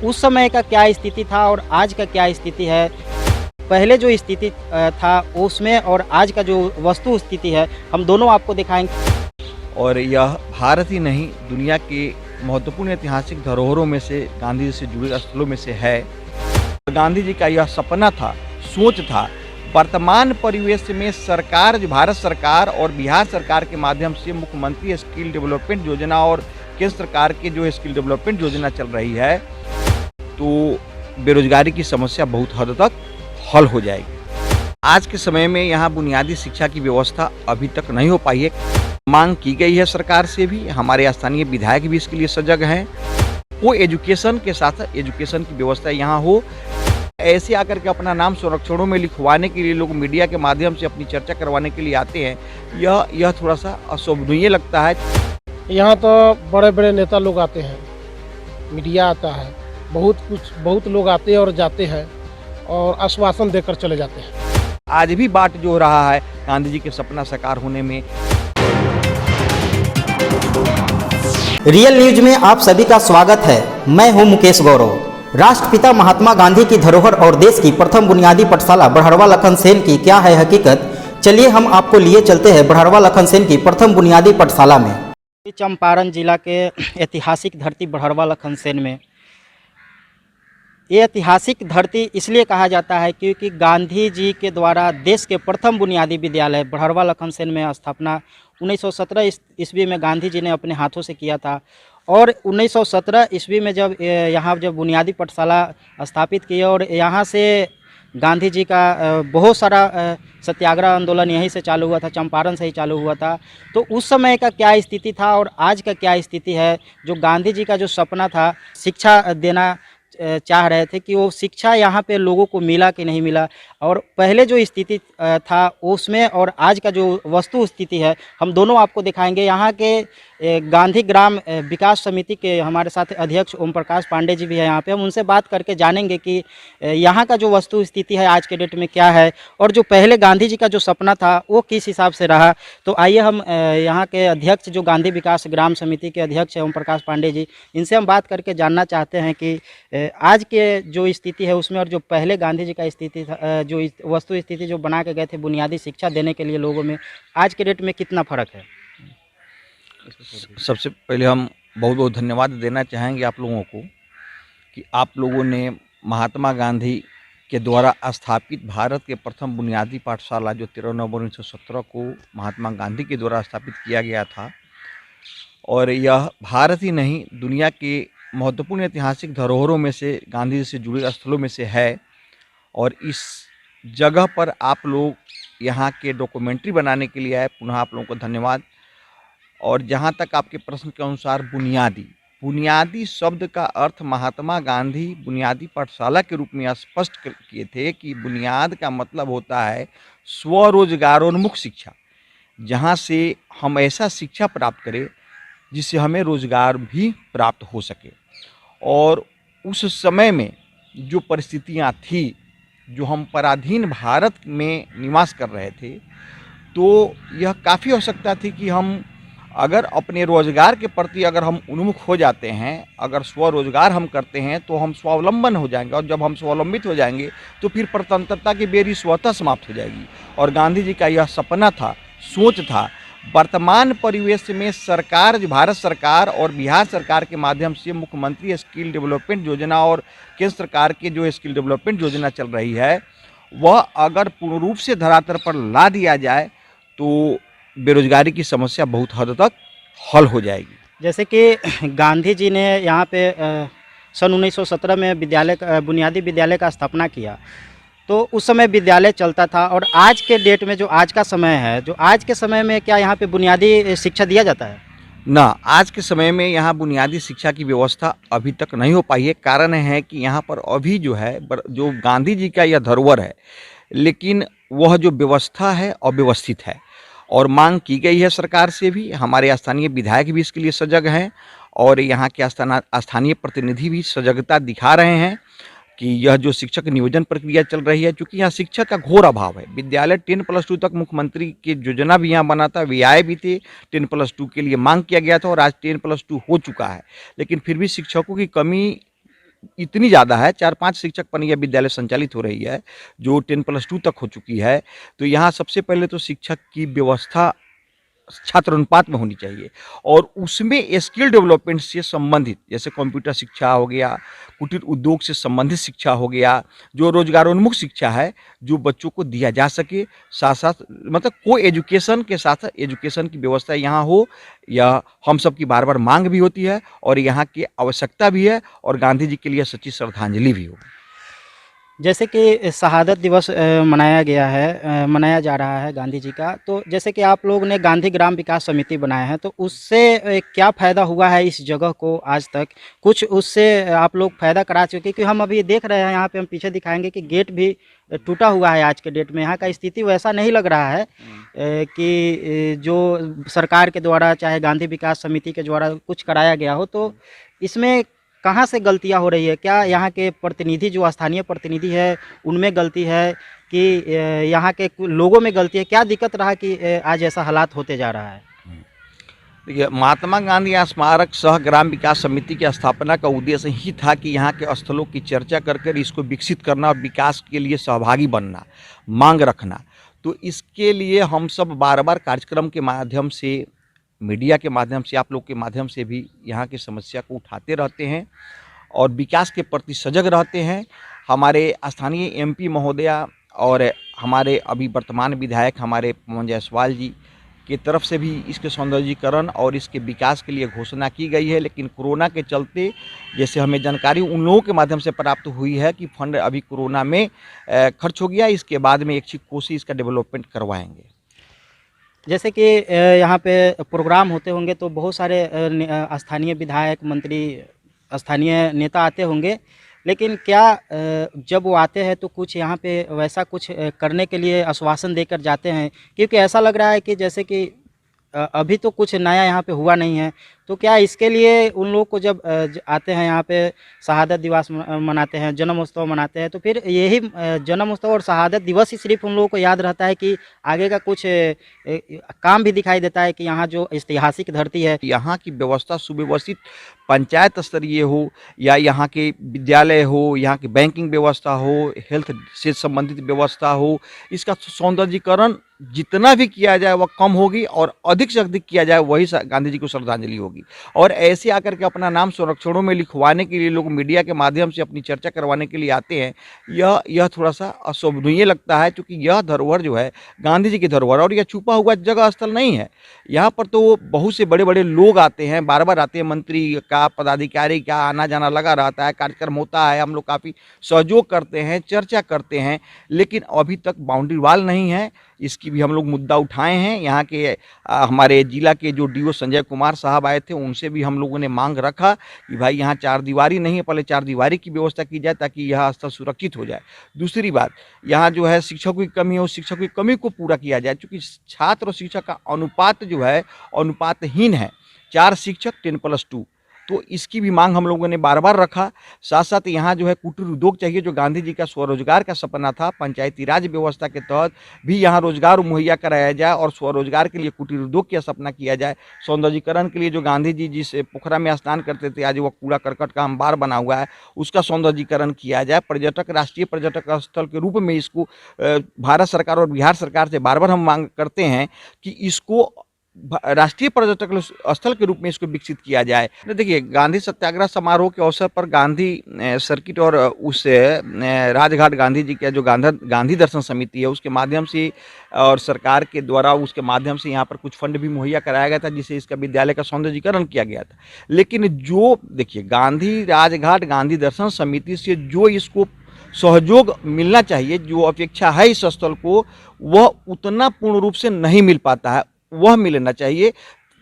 उस समय का क्या स्थिति था और आज का क्या स्थिति है। पहले जो स्थिति था उसमें और आज का जो वस्तु स्थिति है, हम दोनों आपको दिखाएँगे। और यह भारत ही नहीं, दुनिया के महत्वपूर्ण ऐतिहासिक धरोहरों में से, गांधी जी से जुड़े स्थलों में से है। गांधी जी का यह सपना था, सोच था। वर्तमान परिवेश में सरकार, जो भारत सरकार और बिहार सरकार के माध्यम से मुख्यमंत्री स्किल डेवलपमेंट योजना और केंद्र सरकार की जो स्किल डेवलपमेंट योजना चल रही है, तो बेरोजगारी की समस्या बहुत हद तक हल हो जाएगी। आज के समय में यहाँ बुनियादी शिक्षा की व्यवस्था अभी तक नहीं हो पाई है। मांग की गई है सरकार से भी, हमारे स्थानीय विधायक भी इसके लिए सजग हैं। वो एजुकेशन के साथ एजुकेशन की व्यवस्था यहाँ हो। ऐसे आकर के अपना नाम संरक्षणों में लिखवाने के लिए लोग मीडिया के माध्यम से अपनी चर्चा करवाने के लिए आते हैं, यह थोड़ा सा अशोभनीय लगता है। यहाँ तो बड़े बड़े नेता लोग आते हैं, मीडिया आता है, बहुत लोग आते हैं और जाते हैं और आश्वासन देकर चले जाते हैं। आज भी बाट जो हो रहा है गांधी जी के सपना साकार होने में। रियल न्यूज में आप सभी का स्वागत है। मैं हूं मुकेश गौरव। राष्ट्रपिता महात्मा गांधी की धरोहर और देश की प्रथम बुनियादी पाठशाला बड़हरवा लखनसेन की क्या है हकीकत, चलिए हम आपको लिए चलते हैं बड़हरवा लखनसेन की प्रथम बुनियादी पाठशाला में। चंपारण जिला के ऐतिहासिक धरती बड़हरवा लखनसेन में, ये ऐतिहासिक धरती इसलिए कहा जाता है क्योंकि गांधी जी के द्वारा देश के प्रथम बुनियादी विद्यालय बड़हरवा लखनसेन में स्थापना 1917 ईस्वी में गांधी जी ने अपने हाथों से किया था। और 1917 ईस्वी में जब जब बुनियादी पाठशाला स्थापित की और यहाँ से गांधी जी का बहुत सारा सत्याग्रह आंदोलन यहीं से चालू हुआ था, चंपारण से ही चालू हुआ था। तो उस समय का क्या स्थिति था और आज का क्या स्थिति है। जो गांधी जी का जो सपना था, शिक्षा देना चाह रहे थे कि वो शिक्षा यहाँ पे लोगों को मिला कि नहीं मिला, और पहले जो स्थिति था उसमें और आज का जो वस्तु स्थिति है, हम दोनों आपको दिखाएंगे। यहाँ के गांधी ग्राम विकास समिति के हमारे साथ अध्यक्ष ओम प्रकाश पांडे जी भी है यहाँ पे। हम उनसे बात करके जानेंगे कि यहाँ का जो वस्तु स्थिति है आज के डेट में क्या है और जो पहले गांधी जी का जो सपना था वो किस हिसाब से रहा। तो आइए हम यहाँ के अध्यक्ष, जो गांधी विकास ग्राम समिति के अध्यक्ष है ओम प्रकाश पांडे जी, इनसे हम बात करके जानना चाहते हैं कि आज के जो स्थिति है उसमें और जो पहले गांधी जी का स्थिति था, जो वस्तु स्थिति जो बना के गए थे बुनियादी शिक्षा देने के लिए लोगों में, आज के डेट में कितना फ़र्क है। सबसे पहले हम बहुत बहुत धन्यवाद देना चाहेंगे आप लोगों को कि आप लोगों ने महात्मा गांधी के द्वारा स्थापित भारत के प्रथम बुनियादी पाठशाला, जो 13 नवंबर 1917 को महात्मा गांधी के द्वारा स्थापित किया गया था, और यह भारत ही नहीं, दुनिया के महत्वपूर्ण ऐतिहासिक धरोहरों में से, गांधी जी से जुड़े स्थलों में से है। और इस जगह पर आप लोग यहाँ के डॉक्यूमेंट्री बनाने के लिए आए, पुनः आप लोगों को धन्यवाद। और जहाँ तक आपके प्रश्न के अनुसार बुनियादी शब्द का अर्थ महात्मा गांधी बुनियादी पाठशाला के रूप में स्पष्ट किए थे कि बुनियाद का मतलब होता है स्वरोजगारोन्मुख शिक्षा, जहाँ से हम ऐसा शिक्षा प्राप्त करें जिससे हमें रोजगार भी प्राप्त हो सके। और उस समय में जो परिस्थितियाँ थी, जो हम पराधीन भारत में निवास कर रहे थे, तो यह काफ़ी आवश्यकता थी कि हम अगर अपने रोज़गार के प्रति अगर हम उन्मुख हो जाते हैं, अगर स्वरोजगार हम करते हैं तो हम स्वावलंबन हो जाएंगे, और जब हम स्वावलंबित हो जाएंगे तो फिर स्वतंत्रता की बेरी स्वतः समाप्त हो जाएगी। और गांधी जी का यह सपना था, सोच था। वर्तमान परिवेश में सरकार, जो भारत सरकार और बिहार सरकार के माध्यम से मुख्यमंत्री स्किल डेवलपमेंट योजना और केंद्र सरकार की जो स्किल डेवलपमेंट योजना चल रही है, वह अगर पूर्ण रूप से धरातल पर ला दिया जाए तो बेरोजगारी की समस्या बहुत हद तक हल हो जाएगी। जैसे कि गांधी जी ने यहाँ पे सन 1917 में बुनियादी विद्यालय का स्थापना किया, तो उस समय विद्यालय चलता था। और आज के डेट में जो आज का समय है, जो आज के समय में क्या यहाँ पे बुनियादी शिक्षा दिया जाता है ना? आज के समय में यहाँ बुनियादी शिक्षा की व्यवस्था अभी तक नहीं हो पाई है। कारण है कि यहाँ पर अभी जो है, जो गांधी जी का यह धरोहर है, लेकिन वह जो व्यवस्था है अव्यवस्थित है। और मांग की गई है सरकार से भी, हमारे स्थानीय विधायक भी इसके लिए सजग हैं, और यहाँ के स्थानीय प्रतिनिधि भी सजगता दिखा रहे हैं कि यह जो शिक्षक नियोजन प्रक्रिया चल रही है, चूँकि यहाँ शिक्षक का घोर अभाव है। विद्यालय 10+2 तक मुख्यमंत्री की योजना भी यहाँ बना था, वे आए भी थे, 10+2 के लिए मांग किया गया था और आज 10+2 हो चुका है, लेकिन फिर भी शिक्षकों की कमी इतनी ज़्यादा है, 4-5 शिक्षक पर यह विद्यालय संचालित हो रही है, जो 10+2 तक हो चुकी है। तो यहाँ सबसे पहले तो शिक्षक की व्यवस्था छात्र अनुपात में होनी चाहिए और उसमें स्किल डेवलपमेंट से संबंधित, जैसे कंप्यूटर शिक्षा हो गया, कुटीर उद्योग से संबंधित शिक्षा हो गया, जो रोजगारोन्मुख शिक्षा है, जो बच्चों को दिया जा सके। साथ साथ मतलब को एजुकेशन के साथ एजुकेशन की व्यवस्था यहाँ हो, यह हम सब की बार बार मांग भी होती है और यहाँ की आवश्यकता भी है और गांधी जी के लिए सच्ची श्रद्धांजलि भी हो। जैसे कि शहादत दिवस मनाया गया है, मनाया जा रहा है गांधी जी का, तो जैसे कि आप लोग ने गांधी ग्राम विकास समिति बनाया है, तो उससे क्या फ़ायदा हुआ है इस जगह को आज तक? कुछ उससे आप लोग फ़ायदा करा चुके? क्योंकि हम अभी देख रहे हैं, यहाँ पे हम पीछे दिखाएंगे कि गेट भी टूटा हुआ है आज के डेट में। यहाँ का स्थिति वैसा नहीं लग रहा है कि जो सरकार के द्वारा चाहे गांधी विकास समिति के द्वारा कुछ कराया गया हो। तो इसमें कहाँ से गलतियाँ हो रही है? क्या यहाँ के प्रतिनिधि, जो स्थानीय प्रतिनिधि है, उनमें गलती है कि यहाँ के लोगों में गलती है? क्या दिक्कत रहा कि आज ऐसा हालात होते जा रहा है? देखिए, महात्मा गांधी स्मारक सह ग्राम विकास समिति की स्थापना का उद्देश्य ही था कि यहाँ के स्थलों की चर्चा कर इसको विकसित करना और विकास के लिए सहभागी बनना, मांग रखना। तो इसके लिए हम सब बार बार कार्यक्रम के माध्यम से, मीडिया के माध्यम से, आप लोग के माध्यम से भी यहाँ की समस्या को उठाते रहते हैं और विकास के प्रति सजग रहते हैं। हमारे स्थानीय एमपी महोदया और हमारे अभी वर्तमान विधायक हमारे पवन जायसवाल जी की तरफ से भी इसके सौंदर्यीकरण और इसके विकास के लिए घोषणा की गई है, लेकिन कोरोना के चलते, जैसे हमें जानकारी उन लोगों के माध्यम से प्राप्त हुई है कि फंड अभी कोरोना में खर्च हो गया। इसके बाद में एक कोशिश इसका डेवलपमेंट करवाएंगे। जैसे कि यहाँ पे प्रोग्राम होते होंगे तो बहुत सारे स्थानीय विधायक, मंत्री, स्थानीय नेता आते होंगे, लेकिन क्या जब वो आते हैं तो कुछ यहाँ पे वैसा कुछ करने के लिए आश्वासन देकर जाते हैं? क्योंकि ऐसा लग रहा है कि जैसे कि अभी तो कुछ नया यहाँ पे हुआ नहीं है। तो क्या इसके लिए उन लोग को जब आते हैं यहाँ पे, शहादत दिवस मनाते हैं, जन्म उत्सव मनाते हैं, तो फिर यही जन्म उत्सव और शहादत दिवस ही सिर्फ उन लोगों को याद रहता है कि आगे का कुछ काम भी दिखाई देता है कि यहाँ जो ऐतिहासिक धरती है, यहाँ की व्यवस्था सुव्यवस्थित पंचायत स्तरीय हो या यहाँ के विद्यालय हो, यहाँ की बैंकिंग व्यवस्था हो, हेल्थ से संबंधित व्यवस्था हो, इसका सौंदर्यीकरण जितना भी किया जाए वह कम होगी और अधिक से अधिक किया जाए वही गांधी जी को श्रद्धांजलि होगी। और ऐसे आकर के अपना नाम संरक्षणों में लिखवाने के लिए लोग मीडिया के माध्यम से अपनी चर्चा करवाने के लिए आते हैं, यह थोड़ा सा अशोभनीय लगता है, क्योंकि यह धरोहर जो है गांधी जी की धरोहर और यह छुपा हुआ जगह स्थल नहीं है। यहाँ पर तो बहुत से बड़े बड़े लोग आते हैं, बार बार आते हैं, मंत्री का, पदाधिकारी का आना जाना लगा रहता है, कार्यक्रम होता है, हम लोग काफ़ी सहयोग करते हैं, चर्चा करते हैं, लेकिन अभी तक बाउंड्री वाल नहीं है। इसकी भी हम लोग मुद्दा उठाए हैं। यहाँ के हमारे जिला के जो डीओ संजय कुमार साहब आए थे, उनसे भी हम लोगों ने मांग रखा कि भाई यहाँ चारदीवारी नहीं है, पहले चारदीवारी की व्यवस्था की जाए ताकि यह स्थल सुरक्षित हो जाए। दूसरी बात, यहाँ जो है शिक्षकों की कमी है, उस शिक्षकों की कमी को पूरा किया जाए, क्योंकि छात्र और शिक्षक का अनुपात जो है अनुपातहीन है, 4 शिक्षक 10+2। तो इसकी भी मांग हम लोगों ने बार बार रखा। साथ साथ यहाँ जो है कुटीर उद्योग चाहिए, जो गांधी जी का स्वरोजगार का सपना था। पंचायती राज व्यवस्था के तहत भी यहाँ रोजगार मुहैया कराया जाए और स्वरोजगार के लिए कुटीर उद्योग का सपना किया जाए। सौंदर्यीकरण के लिए जो गांधी जी जिस पोखरा में स्नान करते थे, आज वो कूड़ा करकट का अंबार बना हुआ है, उसका सौंदर्यीकरण किया जाए। पर्यटक, राष्ट्रीय पर्यटक स्थल के रूप में इसको भारत सरकार और बिहार सरकार से बार बार हम मांग करते हैं कि इसको राष्ट्रीय पर्यटक स्थल के रूप में इसको विकसित किया जाए। देखिए, गांधी सत्याग्रह समारोह के अवसर पर गांधी सर्किट और उस राजघाट गांधी जी का जो गांधी दर्शन समिति है, उसके माध्यम से और सरकार के द्वारा उसके माध्यम से यहाँ पर कुछ फंड भी मुहैया कराया गया था, जिससे इसका विद्यालय का सौंदर्यीकरण किया गया था। लेकिन जो देखिए, गांधी राजघाट गांधी दर्शन समिति से जो इसको सहयोग मिलना चाहिए, जो अपेक्षा है इस स्थल को, वह उतना पूर्ण रूप से नहीं मिल पाता है। वह मिलना चाहिए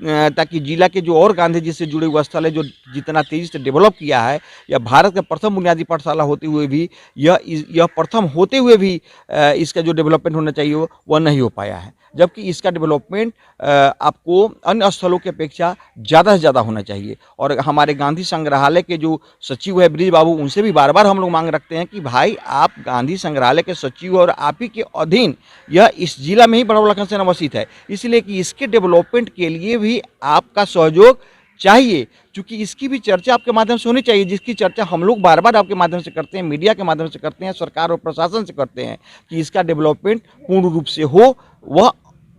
ताकि जिला के जो और गांधी जी से जुड़े हुए स्थल है, जो जितना तेजी से डेवलप किया है, या भारत का प्रथम बुनियादी पाठशाला होते हुए भी यह प्रथम होते हुए भी इसका जो डेवलपमेंट होना चाहिए वह नहीं हो पाया है। जबकि इसका डेवलपमेंट आपको अन्य स्थलों की अपेक्षा ज़्यादा से ज़्यादा होना चाहिए। और हमारे गांधी संग्रहालय के जो सचिव है ब्रिज बाबू, उनसे भी बार बार हम लोग मांग रखते हैं कि भाई आप गांधी संग्रहालय के सचिव और आप ही के अधीन यह इस जिला में ही बड़ौलखंड से अवस्थित है, इसलिए कि इसके डेवलपमेंट के लिए भी आपका सहयोग चाहिए, क्योंकि इसकी भी चर्चा आपके माध्यम से होनी चाहिए, जिसकी चर्चा हम लोग बार बार आपके माध्यम से करते हैं, मीडिया के माध्यम से करते हैं, सरकार और प्रशासन से करते हैं कि इसका डेवलपमेंट पूर्ण रूप से हो, वह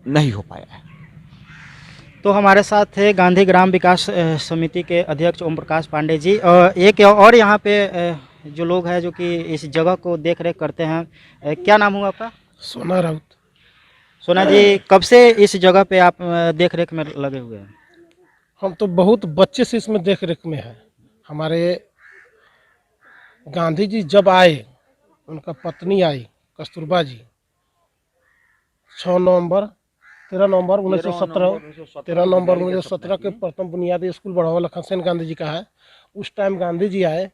नहीं हो पाया है। तो हमारे साथ है गांधी ग्राम विकास समिति के अध्यक्ष ओम प्रकाश पांडे जी। एक और यहाँ पे जो लोग हैं जो कि इस जगह को देख रेख करते हैं, क्या नाम हुआ आपका? सोना राउत। सोना जी, कब से इस जगह पे आप देख रेख में लगे हुए हैं? हम तो बहुत बच्चे से इसमें देख रेख में है। हमारे गांधी जी जब आए, उनका पत्नी आई कस्तूरबा जी 13 नवंबर 1917 के प्रथम बुनियादी स्कूल बढ़ावा लखन सेन गांधी जी का है। उस टाइम गांधी जी आए।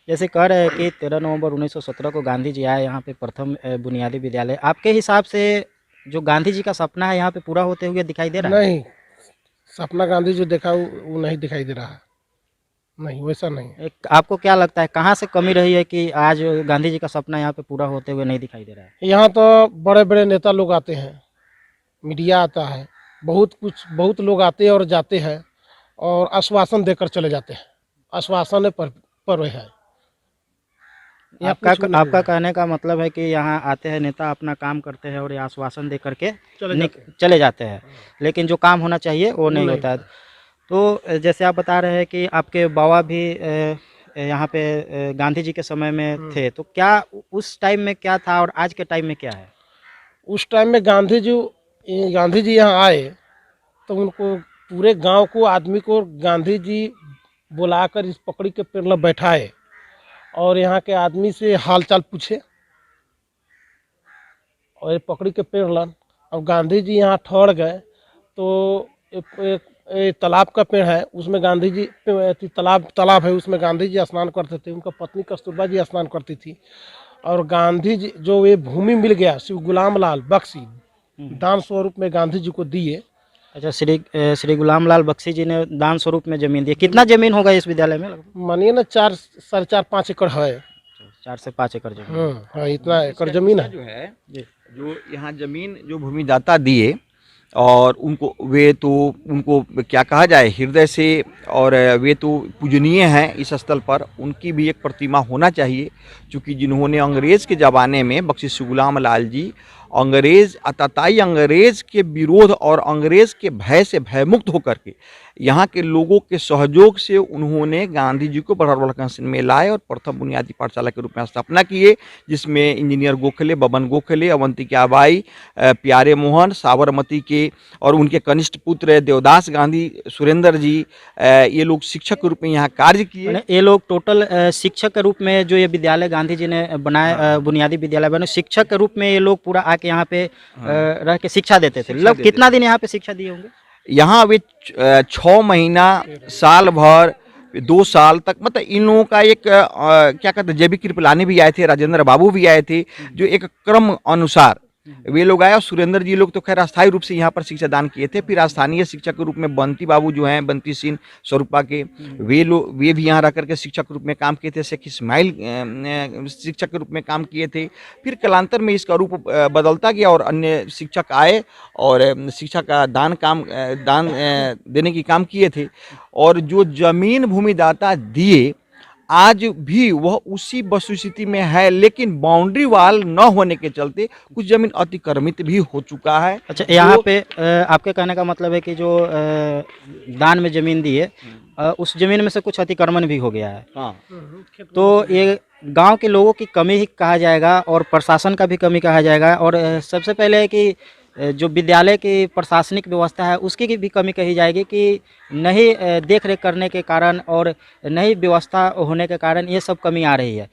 जैसे कह रहे हैं कि 13 नवंबर 1917 को गांधी जी आए यहाँ पे प्रथम बुनियादी विद्यालय, आपके हिसाब से जो गांधी जी का सपना है यहाँ पे पूरा होते हुए दिखाई दे रहा है? नहीं, सपना गांधी जो देखा वो नहीं दिखाई दे रहा है। नहीं, वैसा नहीं। आपको क्या लगता है कहाँ से कमी रही है कि आज गांधी जी का सपना यहाँ पे पूरा होते हुए नहीं दिखाई दे रहा है? यहाँ तो बड़े बड़े नेता लोग आते हैं, मीडिया आता है, बहुत लोग आते हैं और जाते हैं और आश्वासन देकर चले जाते हैं। आश्वासन पर है। आपका कहने का मतलब है कि यहाँ आते हैं नेता, अपना काम करते हैं और ये आश्वासन दे करके चले जाते हैं, लेकिन जो काम होना चाहिए वो नहीं होता है। तो जैसे आप बता रहे हैं कि आपके बाबा भी यहाँ पे गांधी जी के समय में थे, तो क्या उस टाइम में क्या था और आज के टाइम में क्या है? उस टाइम में गांधी जी यहाँ आए तो उनको पूरे गांव को, आदमी को गांधी जी बुलाकर इस पकड़ी के पेड़ में बैठाए और यहाँ के आदमी से हालचाल पूछे और ये पकड़ी के पेड़ लन। अब गांधी जी यहाँ ठहर गए तो एक तालाब का पेड़ है, उसमें गांधी जी तालाब है, उसमें गांधी जी स्नान करते थे। उनका पत्नी कस्तूरबा जी स्नान करती थी। और गांधी जी जो ये भूमि मिल गया श्री गुलाम लाल बख्शी दान स्वरूप में गांधी जी को दिए। अच्छा, श्री गुलाम लाल बख्शी जी ने दान स्वरूप में जमीन दी। कितना जमीन होगा इस विद्यालय में? मानिए ना 4.5 एकड़ है। 4 से 5 एकड़ जमीन। हाँ, इतना एकड़ जमीन है। जो यहाँ जमीन जो भूमिदाता दिए और उनको क्या कहा जाए, हृदय से, और वे तो पूजनीय हैं इस स्थल पर। उनकी भी एक प्रतिमा होना चाहिए, क्योंकि जिन्होंने अंग्रेज़ के ज़माने में बख्शी श्री गुलाम लाल जी अंग्रेज़ के विरोध और अंग्रेज़ के भय से भयमुक्त होकर के यहाँ के लोगों के सहयोग से उन्होंने गांधी जी को बढ़ावा में लाए और प्रथम बुनियादी पाठशाला के रूप में स्थापना किए, जिसमें इंजीनियर गोखले, बबन गोखले, अवंतिका बाई, प्यारे मोहन, साबरमती के और उनके कनिष्ठ पुत्र देवदास गांधी, सुरेंद्र जी, ये लोग शिक्षक के रूप में यहाँ कार्य किए। ये लोग टोटल शिक्षक के रूप में जो ये विद्यालय गांधी जी ने बनाए, बुनियादी विद्यालय बने, शिक्षक के रूप में ये लोग पूरा आके यहाँ पे रह के शिक्षा देते थे। मतलब कितना दिन यहाँ पे शिक्षा दिए होंगे? यहाँ वे 6 महीना, साल भर, 2 साल तक, मतलब इन लोगों का एक क्या कहते हैं, जेबी कृपलानी भी आए थे, राजेंद्र बाबू भी आए थे, जो एक क्रम अनुसार वे लोग आए। और सुरेंद्र जी लोग तो खैर अस्थायी रूप से यहाँ पर शिक्षा दान किए थे। फिर स्थानीय शिक्षक के रूप में बंती बाबू जो हैं, बंती सिंह स्वरूपा के, वे भी यहाँ रह करके शिक्षक के रूप में काम किए थे। शेख इस्माइल शिक्षक के रूप में काम किए थे। फिर कालांतर में इसका रूप बदलता गया और अन्य शिक्षक आए और शिक्षा का दान देने की काम किए थे। और जो जमीन भूमिदाता दिए आज भी वह उसी वस्तुस्थिति में है, लेकिन बाउंड्री वाल न होने के चलते कुछ जमीन अतिक्रमित भी हो चुका है। अच्छा, यहाँ पे आपके कहने का मतलब है कि जो दान में जमीन दी है, उस जमीन में से कुछ अतिक्रमण भी हो गया है। हाँ। तो ये गांव के लोगों की कमी ही कहा जाएगा और प्रशासन का भी कमी कहा जाएगा। और सबसे पहले है कि जो विद्यालय की प्रशासनिक व्यवस्था है उसकी भी कमी कही जाएगी कि नहीं देख रेख करने के कारण और नहीं व्यवस्था होने के कारण ये सब कमी आ रही है।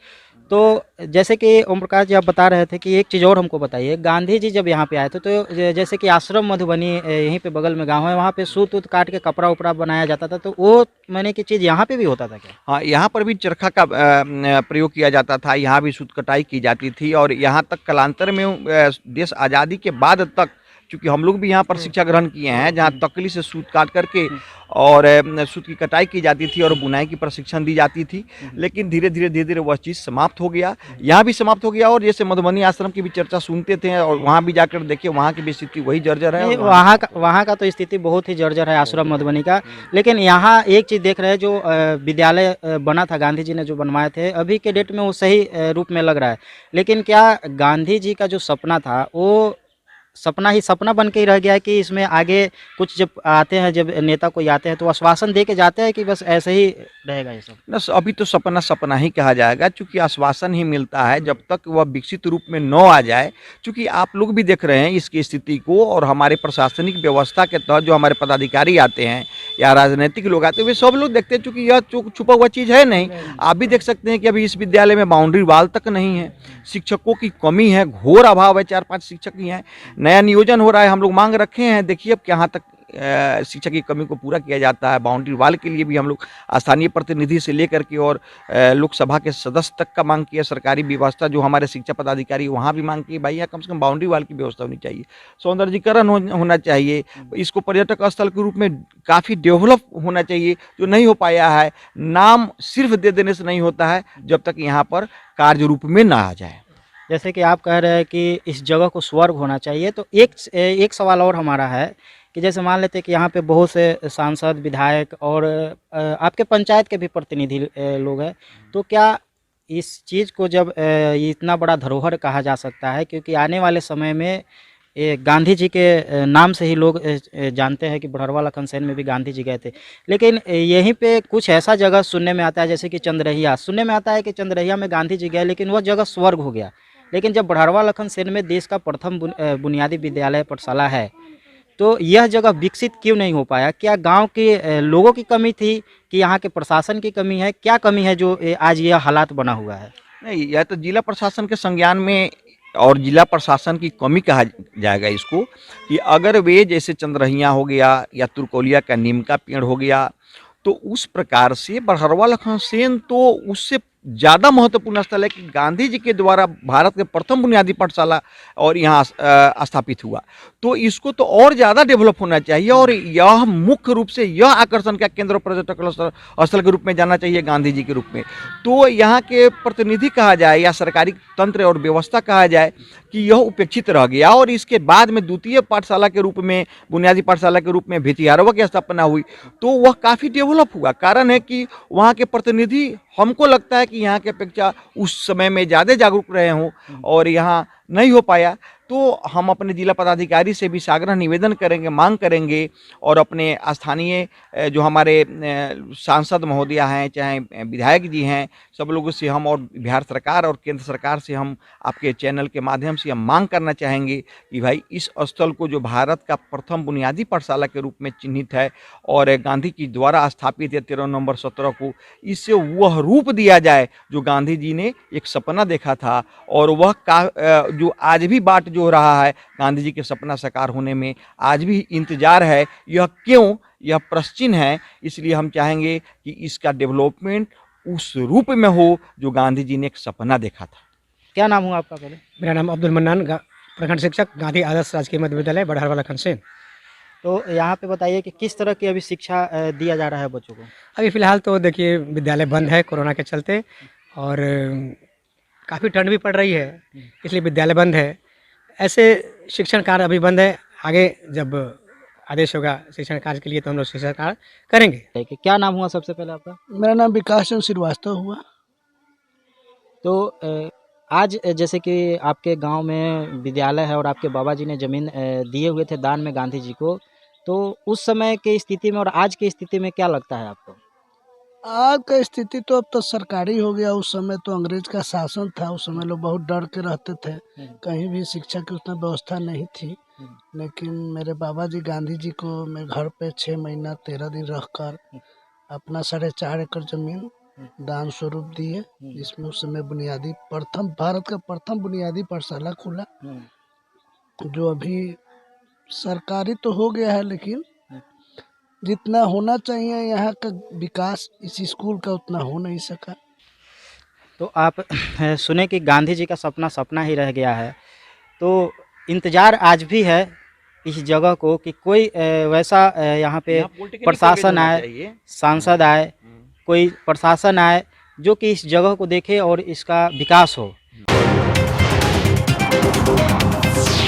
तो जैसे कि ओम प्रकाश जी आप बता रहे थे कि एक चीज़ और हमको बताइए, गांधी जी जब यहाँ पे आए थे तो जैसे कि आश्रम मधुबनी यहीं पे बगल में गांव है, वहाँ पे सूत उत काट के कपड़ा उपड़ा बनाया जाता था, तो वो मैंने की चीज़ यहाँ पे भी होता था क्या? हाँ, यहाँ पर भी चरखा का प्रयोग किया जाता था, यहाँ भी सूत कटाई की जाती थी। और यहाँ तक कालांतर में देश आज़ादी के बाद तक क्योंकि हम लोग भी यहाँ पर शिक्षा ग्रहण किए हैं, जहाँ तकली से सूत काट करके और सूत की कटाई की जाती थी और बुनाई की प्रशिक्षण दी जाती थी। लेकिन धीरे धीरे वह चीज़ समाप्त हो गया, यहाँ भी समाप्त हो गया। और जैसे मधुबनी आश्रम की भी चर्चा सुनते थे और वहाँ भी जाकर देखिए, वहाँ की भी स्थिति वही जर्जर है। नहीं, और वहाँ का तो स्थिति बहुत ही जर्जर है, आश्रम मधुबनी का। लेकिन यहाँ एक चीज़ देख रहे हैं, जो विद्यालय बना था, गांधी जी ने जो बनवाए थे, अभी के डेट में वो सही रूप में लग रहा है। लेकिन क्या गांधी जी का जो सपना था वो सपना ही सपना बन के ही रह गया है कि इसमें आगे कुछ जब आते हैं, जब नेता कोई आते हैं तो आश्वासन दे के जाते हैं कि बस ऐसे ही रहेगा ये सब? न, अभी तो सपना सपना ही कहा जाएगा, क्योंकि आश्वासन ही मिलता है जब तक वह विकसित रूप में न आ जाए। क्योंकि आप लोग भी देख रहे हैं इसकी स्थिति को, और हमारे प्रशासनिक व्यवस्था के तहत जो हमारे पदाधिकारी आते हैं या राजनीतिक लोग आते हैं, वे सब लोग देखते हैं, चूँकि यह छुपा हुआ चीज़ है नहीं। आप भी देख सकते हैं कि अभी इस विद्यालय में बाउंड्री वाल तक नहीं है, शिक्षकों की कमी है, घोर अभाव है, 4-5 शिक्षक ही हैं। नया नियोजन हो रहा है, हम लोग मांग रखे हैं, देखिए अब कहाँ तक शिक्षक की कमी को पूरा किया जाता है। बाउंड्री वाल के लिए भी हम लोग स्थानीय प्रतिनिधि से लेकर के और लोकसभा के सदस्य तक का मांग किया। सरकारी व्यवस्था जो हमारे शिक्षा पदाधिकारी वहाँ भी मांग की, भाई यहाँ कम से कम बाउंड्री वाल की व्यवस्था होनी चाहिए, सौंदर्यीकरण होना चाहिए, इसको पर्यटक स्थल के रूप में काफ़ी डेवलप होना चाहिए, जो नहीं हो पाया है। नाम सिर्फ दे देने से नहीं होता है जब तक यहाँ पर कार्य रूप में ना आ जाए। जैसे कि आप कह रहे हैं कि इस जगह को स्वर्ग होना चाहिए, तो एक सवाल और हमारा है कि जैसे मान लेते हैं कि यहाँ पे बहुत से सांसद, विधायक और आपके पंचायत के भी प्रतिनिधि लोग हैं, तो क्या इस चीज़ को जब ये इतना बड़ा धरोहर कहा जा सकता है, क्योंकि आने वाले समय में गांधी जी के नाम से ही लोग जानते हैं कि बुढ़रवा लखन सेन में भी गांधी जी गए थे। लेकिन यहीं पे कुछ ऐसा जगह सुनने में आता है, जैसे कि चंद्रहिया, सुनने में आता है कि चंद्रहिया में गांधी जी गए, लेकिन वह जगह स्वर्ग हो गया। लेकिन जब बुढ़रवा लखन सेन में देश का प्रथम बुनियादी विद्यालय पाठशाला है, तो यह जगह विकसित क्यों नहीं हो पाया? क्या गांव के लोगों की कमी थी कि यहाँ के प्रशासन की कमी है? क्या कमी है जो आज यह हालात बना हुआ है? नहीं, यह तो जिला प्रशासन के संज्ञान में और जिला प्रशासन की कमी कहा जाएगा इसको, कि अगर वे जैसे चंद्रहिया हो गया या तुरकोलिया का नीम का पेड़ हो गया, तो उस प्रकार से बुढ़रवा लखन सेन तो उससे ज़्यादा महत्वपूर्ण स्थल है कि गांधी जी के द्वारा भारत के प्रथम बुनियादी पाठशाला और यहाँ स्थापित हुआ, तो इसको तो और ज़्यादा डेवलप होना चाहिए। और यह मुख्य रूप से यह आकर्षण का केंद्र पर्यटक स्थल के रूप में जाना चाहिए गांधी जी के रूप में। तो यहाँ के प्रतिनिधि कहा जाए या सरकारी तंत्र और व्यवस्था कहा जाए कि यह उपेक्षित रह गया, और इसके बाद में द्वितीय पाठशाला के रूप में, बुनियादी पाठशाला के रूप में भितियारवा की स्थापना हुई, तो वह काफ़ी डेवलप हुआ। कारण है कि वहाँ के प्रतिनिधि, हमको लगता है कि यहाँ की अपेक्षा उस समय में ज़्यादा जागरूक रहे हों, और यहाँ नहीं हो पाया। तो हम अपने जिला पदाधिकारी से भी साग्रह निवेदन करेंगे, मांग करेंगे, और अपने स्थानीय जो हमारे सांसद महोदया हैं, चाहे विधायक जी हैं, सब लोगों से हम, और बिहार सरकार और केंद्र सरकार से हम आपके चैनल के माध्यम से हम मांग करना चाहेंगे कि भाई इस स्थल को, जो भारत का प्रथम बुनियादी पाठशाला के रूप में चिन्हित है और गांधी जी द्वारा स्थापित है 13 नवंबर 17 को, इससे वह रूप दिया जाए जो गांधी जी ने एक सपना देखा था, और वह जो आज भी बाट जो रहा है गांधी जी के सपना साकार होने में, आज भी इंतजार है। यह क्यों? यह प्रश्न है। इसलिए हम चाहेंगे कि इसका डेवलपमेंट उस रूप में हो जो गांधी जी ने एक सपना देखा था। क्या नाम हुआ आपका पहले? मेरा नाम अब्दुल मन्नान, प्रखंड शिक्षक, गांधी आदर्श राजकीय मध्य विद्यालय, बुढ़रवा लखन सेन। तो यहाँ पे बताइए कि किस तरह की अभी शिक्षा दिया जा रहा है बच्चों को? अभी फ़िलहाल तो देखिए विद्यालय बंद है कोरोना के चलते, और काफ़ी ठंड भी पड़ रही है, इसलिए विद्यालय बंद है। ऐसे शिक्षण कार्य अभी बंद है, आगे जब आदेश होगा शिक्षण कार्य के लिए तो हम लोग शिक्षण कार्य करेंगे। कि क्या नाम हुआ सबसे पहले आपका? मेरा नाम विकास चंद्र श्रीवास्तव हुआ। तो आज जैसे कि आपके गांव में विद्यालय है और आपके बाबा जी ने ज़मीन दिए हुए थे दान में गांधी जी को, तो उस समय की स्थिति में और आज की स्थिति में क्या लगता है आपको? आज का स्थिति तो अब तो सरकारी हो गया, उस समय तो अंग्रेज का शासन था, उस समय लोग बहुत डर के रहते थे, कहीं भी शिक्षा की उतना व्यवस्था नहीं थी। लेकिन मेरे बाबा जी गांधी जी को मैं घर पे 6 महीना 13 दिन रखकर अपना 4.5 एकड़ जमीन दान स्वरूप दिए, जिसमें उस समय बुनियादी भारत का प्रथम बुनियादी पाठशाला खुला, जो अभी सरकारी तो हो गया है, लेकिन जितना होना चाहिए यहाँ का विकास इस स्कूल का उतना हो नहीं सका। तो आप सुने कि गांधी जी का सपना सपना ही रह गया है, तो इंतज़ार आज भी है इस जगह को कि कोई वैसा यहाँ पे यहाँ politically प्रशासन होना आए, चाहिए। सांसद आए, कोई प्रशासन आए जो कि इस जगह को देखे और इसका विकास हो।